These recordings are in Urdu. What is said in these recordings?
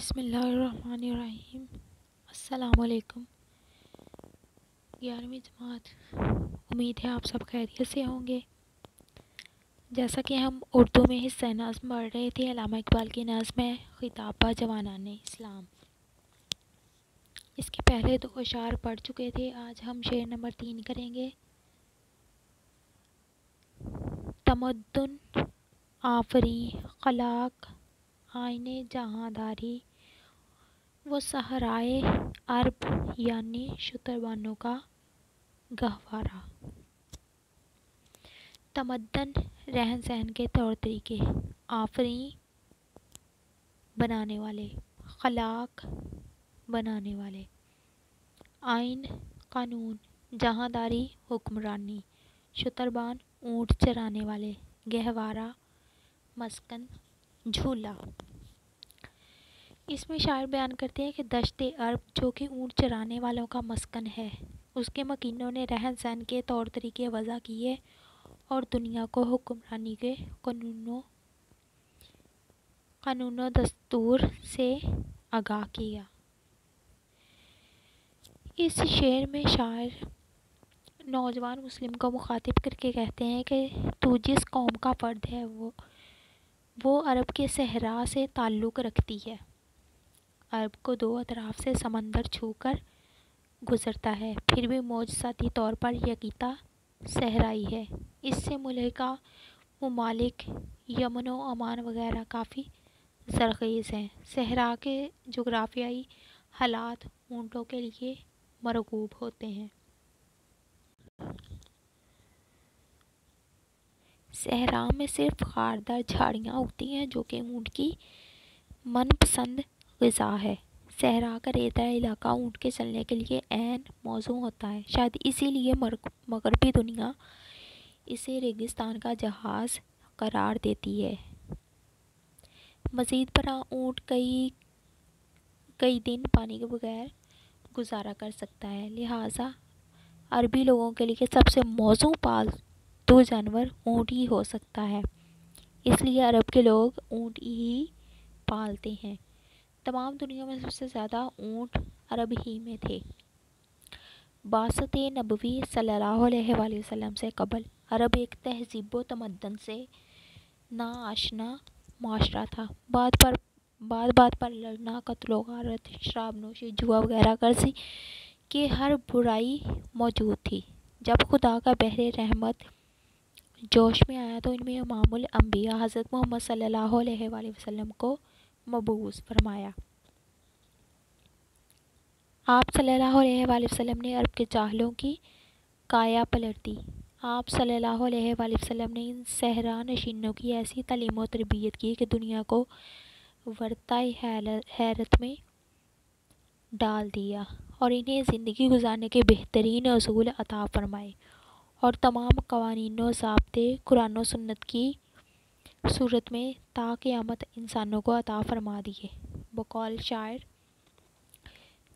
بسم اللہ الرحمن الرحیم۔ السلام علیکم 11ویں جماعت، امید ہے آپ سب خیریت سے ہوں گے۔ جیسا کہ ہم اردو میں حصہ نظم پڑھ رہے تھے، علامہ اقبال کی نظم ہے خطاب با جوانان اسلام۔ اس کے پہلے 2 اشعار پڑھ چکے تھے، آج ہم شعر نمبر 3 کریں گے۔ تمدن آفری خلاق آئین جہاں داری، وہ صحرائے عرب یعنی شتربانوں کا گہوارہ۔ تمدن رہن سہن کے طور طریقے، آفری بنانے والے، خلاق بنانے والے، آئین قانون، جہاں داری حکمرانی، شتربان اونٹ چرانے والے، گہوارہ مسکن جھولا۔ اس میں شاعر بیان کرتے ہیں کہ دشت عرب جو کہ اونٹ چرانے والوں کا مسکن ہے، اس کے مکینوں نے رہن سہن کے طور طریقے وضع کیے اور دنیا کو حکمرانی کے قانون و دستور سے آگاہ کیا۔ اس شعر میں شاعر نوجوان مسلم کو مخاطب کر کے کہتے ہیں کہ تو جس قوم کا فرد ہے وہ عرب کے صحرا سے تعلق رکھتی ہے۔ عرب کو 2 اطراف سے سمندر چھو کر گزرتا ہے، پھر بھی معجزاتی طور پر یکتا صحرائی ہے۔ اس سے ملحقہ ممالک یمن و عمان وغیرہ کافی زرخیز ہیں۔ صحرا کے جغرافیائی حالات اونٹوں کے لیے مرغوب ہوتے ہیں۔ صحرا میں صرف خاردار جھاڑیاں اگتی ہیں جو کہ اونٹ کی من پسند غذا ہے۔ صحرا کا ریتیلا علاقہ اونٹ کے چلنے کے لیے عین موزوں ہوتا ہے، شاید اسی لیے مغربی دنیا اسے ریگستان کا جہاز قرار دیتی ہے۔ مزید برآں اونٹ کئی دن پانی کے بغیر گزارا کر سکتا ہے، لہٰذا عربی لوگوں کے لیے سب سے موزوں پالتو جانور اونٹ ہی ہو سکتا ہے، اس لیے عرب کے لوگ اونٹ ہی پالتے ہیں۔ تمام دنیا میں سب سے زیادہ اونٹ عرب ہی میں تھے۔ بعثت نبوی صلی اللہ علیہ وآلہ وسلم سے قبل عرب ایک تہذیب و تمدن سے ناآشنا معاشرہ تھا۔ بات پر لڑنا، قتل و غارت، شراب نوشی، جوا وغیرہ غرض کہ ہر برائی موجود تھی۔ جب خدا کا بحر رحمت جوش میں آیا تو ان میں امام الانبیاء حضرت محمد صلی اللہ علیہ وآلہ وسلم کو مبعوث فرمایا۔ آپ صلی اللہ علیہ وآلہ وسلم نے عرب کے جاہلوں کی کایا پلٹ دی۔ آپ صلی اللہ علیہ وآلہ وسلم نے ان صحرا نشینوں کی ایسی تعلیم و تربیت کی کہ دنیا کو ورطۂ حیرت میں ڈال دیا اور انہیں زندگی گزارنے کے بہترین اصول عطا فرمائے، اور تمام قوانین و ضابطے قرآن و سنت کی صورت میں تا قیامت انسانوں کو عطا فرما دیے۔ بقول شاعر،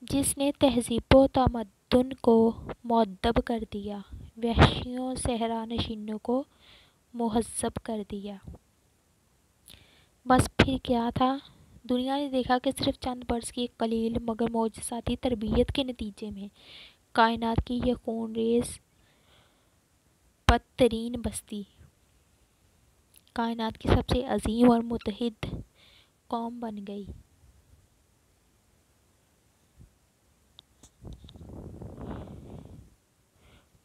جس نے تہذیب و تمدن کو مؤدب کر دیا، وحشیوں صحرا نشینوں کو مہذب کر دیا۔ بس پھر کیا تھا؟ دنیا نے دیکھا کہ صرف چند برس کی ایک قلیل مگر معجزاتی تربیت کے نتیجے میں کائنات کی یہ خون ریز بدترین بستی کائنات کی سب سے عظیم اور متحد قوم بن گئی۔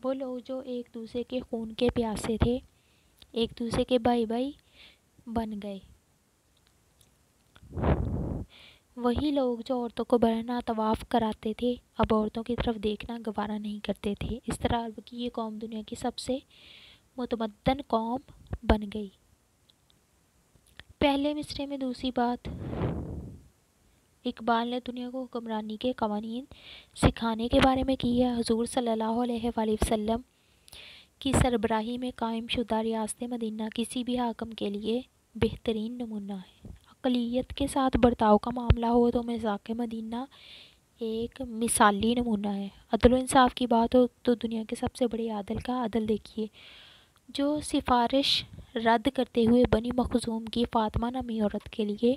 وہ لوگ جو ایک دوسرے کے خون کے پیاسے تھے، ایک دوسرے کے بھائی بن گئے۔ وہی لوگ جو عورتوں کو برہنہ طواف کراتے تھے، اب عورتوں کی طرف دیکھنا گوارا نہیں کرتے تھے۔ اس طرح عرب کی یہ قوم دنیا کی سب سے متمدن قوم بن گئی۔ پہلے مصرعے میں دوسری بات، اقبال نے دنیا کو حکمرانی کے قوانین سکھانے کے بارے میں کی ہے۔ حضور صلی اللہ علیہ وآلہ وسلم کی سربراہی میں قائم شدہ ریاست مدینہ کسی بھی حاکم کے لیے بہترین نمونہ ہے۔ اقلیت کے ساتھ برتاؤ کا معاملہ ہو تو میثاق مدینہ ایک مثالی نمونہ ہے۔ عدل و انصاف کی بات ہو تو دنیا کے سب سے بڑے عادل کا عدل دیکھیے، جو سفارش رد کرتے ہوئے بنی مخزوم کی فاطمہ نامی عورت کے لیے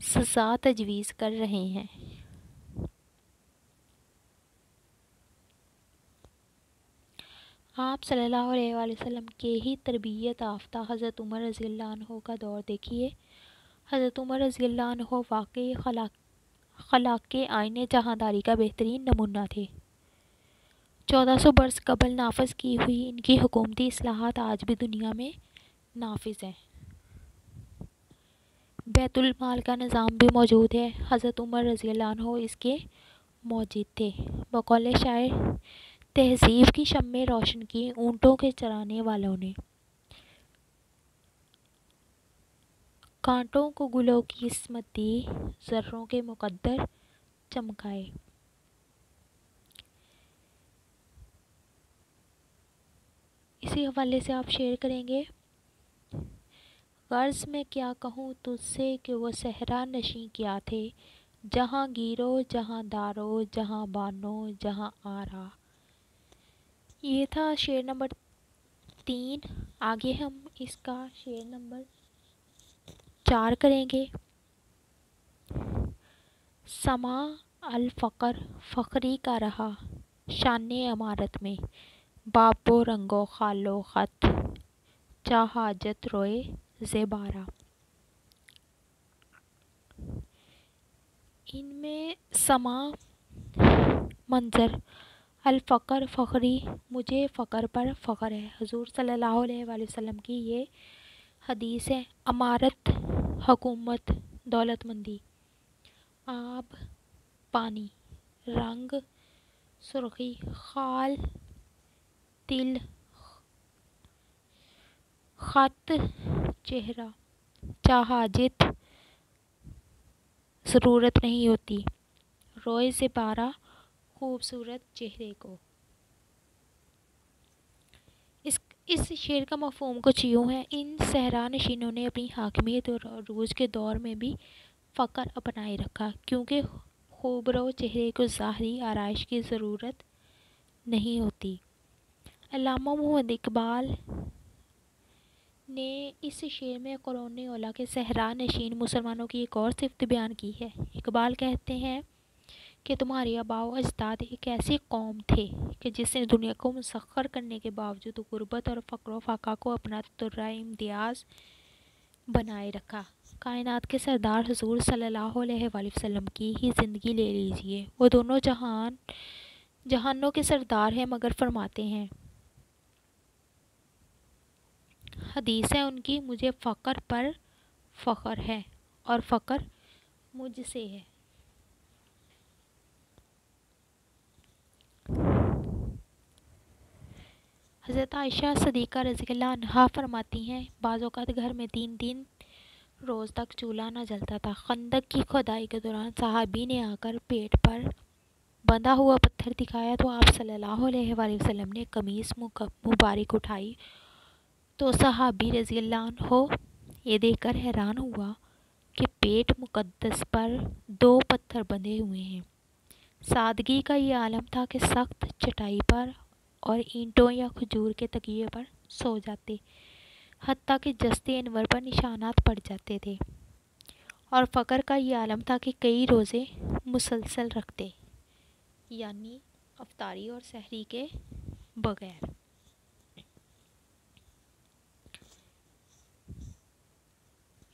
سزا تجویز کر رہے ہیں۔ آپ صلی اللہ علیہ وآلہ وسلم کے ہی تربیت یافتہ حضرت عمر رضی اللہ عنہ کا دور دیکھیے۔ حضرت عمر رضی اللہ عنہ واقعی خلاق کے آئین جہانداری کا بہترین نمونہ تھے۔ 1400 برس قبل نافذ کی ہوئی ان کی حکومتی اصلاحات آج بھی دنیا میں نافذ ہیں۔ بیت المال کا نظام بھی موجود ہے۔ حضرت عمر رضی اللہ عنہ اس کے موجد تھے۔ بقول شاعر، تہذیب کی شمع روشن کی اونٹوں کے چرانے والوں نے، کانٹوں کو گلوں کی عصمت دی، ذروں کے مقدر چمکائے۔ اسی حوالے سے آپ شیئر کریں گے، غرض میں کیا کہوں تجھ سے کہ وہ صحرا نشیں کیا تھے، جہاں گیرو جہاں دارو جہاں بانو جہاں آرا۔ یہ تھا شعر نمبر 3۔ آگے ہم اس کا شعر نمبر 4 کریں گے۔ سما الفقر فخری کا رہا شان امارت میں، باب و رنگ و خال و خط چا حاجت روئے زیبارا۔ ان میں سما منظر، الفقر فخری، مجھے فقر پر فخر ہے۔ حضور صلی اللہ علیہ وآلہ وسلم کی یہ حدیث ہے۔ امارت حکومت، دولت مندی، آب پانی، رنگ سرخی، خال تل، خط چہرہ، چاحاجت ضرورت نہیں ہوتی، روئے سے پارا خوبصورت چہرے کو۔ اس شعر کا مفہوم کچھ یوں ہے، ان صحرا نشینوں نے اپنی حاکمیت اور عروج کے دور میں بھی فقر اپنائے رکھا، کیونکہ خوبرو چہرے کو ظاہری آرائش کی ضرورت نہیں ہوتی۔ علامہ محمد اقبال نے اس شعر میں قرون اولیٰ کے صحرا نشین مسلمانوں کی ایک اور صفت بیان کی ہے۔ اقبال کہتے ہیں کہ تمہارے آباء و اجداد ایک ایسی قوم تھے کہ جس نے دنیا کو مسخر کرنے کے باوجود غربت اور فقر و فاقہ کو اپنا درہ امتیاز بنائے رکھا۔ کائنات کے سردار حضور صلی اللہ علیہ وآلہ وسلم کی ہی زندگی لے لیجئے، وہ دونوں جہانوں کے سردار ہیں، مگر فرماتے ہیں، حدیث ہے ان کی، مجھے فقر پر فخر ہے اور فقر مجھ سے ہے۔ حضرت عائشہ صدیقہ رضی اللہ عنہا فرماتی ہیں، بعض اوقات گھر میں 3 روز تک چولہا نہ جلتا تھا۔ خندق کی کھدائی کے دوران صحابی نے آ کر پیٹ پر بندھا ہوا پتھر دکھایا تو آپ صلی اللہ علیہ وآلہ وسلم نے قمیص مبارک اٹھائی تو صحابی رضی اللہ عنہ یہ دیکھ کر حیران ہوا کہ پیٹ مقدس پر 2 پتھر بندھے ہوئے ہیں۔ سادگی کا یہ عالم تھا کہ سخت چٹائی پر اور اینٹوں یا کھجور کے تکیے پر سو جاتے، حتیٰ کہ جسد انور پر نشانات پڑ جاتے تھے، اور فقر کا یہ عالم تھا کہ کئی روزے مسلسل رکھتے، یعنی افطاری اور سحری کے بغیر۔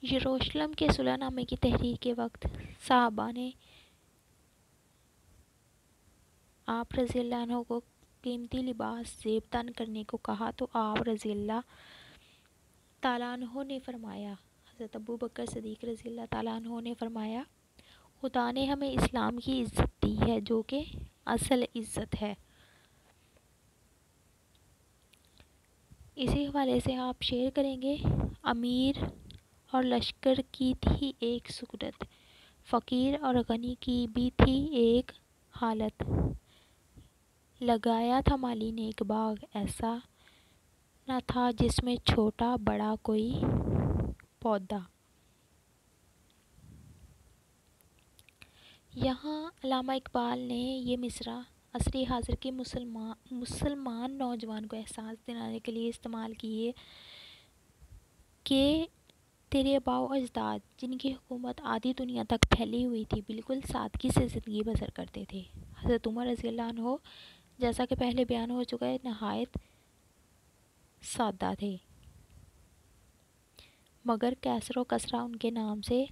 یروشلم کے صلح نامے کی تحریر کے وقت صحابہ نے آپ رضی اللہ عنہ کو قیمتی لباس زیب دن کرنے کو کہا تو آپ رضی اللہ تعالیٰ عنہ نے فرمایا، حضرت ابو بکر صدیق رضی اللہ تعالیٰ عنہ نے فرمایا، خدا نے ہمیں اسلام کی عزت دی ہے جو کہ اصل عزت ہے۔ اسی حوالے سے آپ شیئر کریں گے، امیر اور لشکر کی تھی ایک صورت، فقیر اور غنی کی بھی تھی ایک حالت، لگایا تھا مالی نے ایک باغ ایسا نہ تھا جس میں چھوٹا بڑا کوئی پودا۔ یہاں علامہ اقبال نے یہ مصرع عصر حاضر کے مسلمان نوجوان کو احساس دلانے کے لیے استعمال کیے کہ تیرے آباء و اجداد جن کی حکومت آدھی دنیا تک پھیلی ہوئی تھی بالکل سادگی سے زندگی بسر کرتے تھے۔ حضرت عمر رضی اللہ عنہ جیسا کہ پہلے بیان ہو چکا ہے نہایت سادہ تھے، مگر کیسر و کسرا ان کے نام سے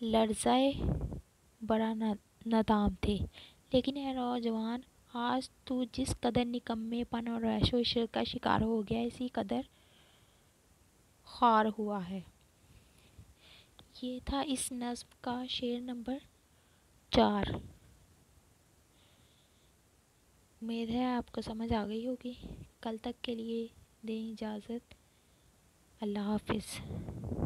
لرزائے بڑا ندام تھے۔ لیکن اے نوجوان، آج تو جس قدر نکمے پن اور عیش و عشرت کا شکار ہو گیا اسی قدر خوار ہوا ہے۔ یہ تھا اس نظم کا شعر نمبر 4۔ امید ہے آپ کو سمجھ آ گئی ہوگی۔ کل تک کے لیے دیں اجازت۔ اللہ حافظ۔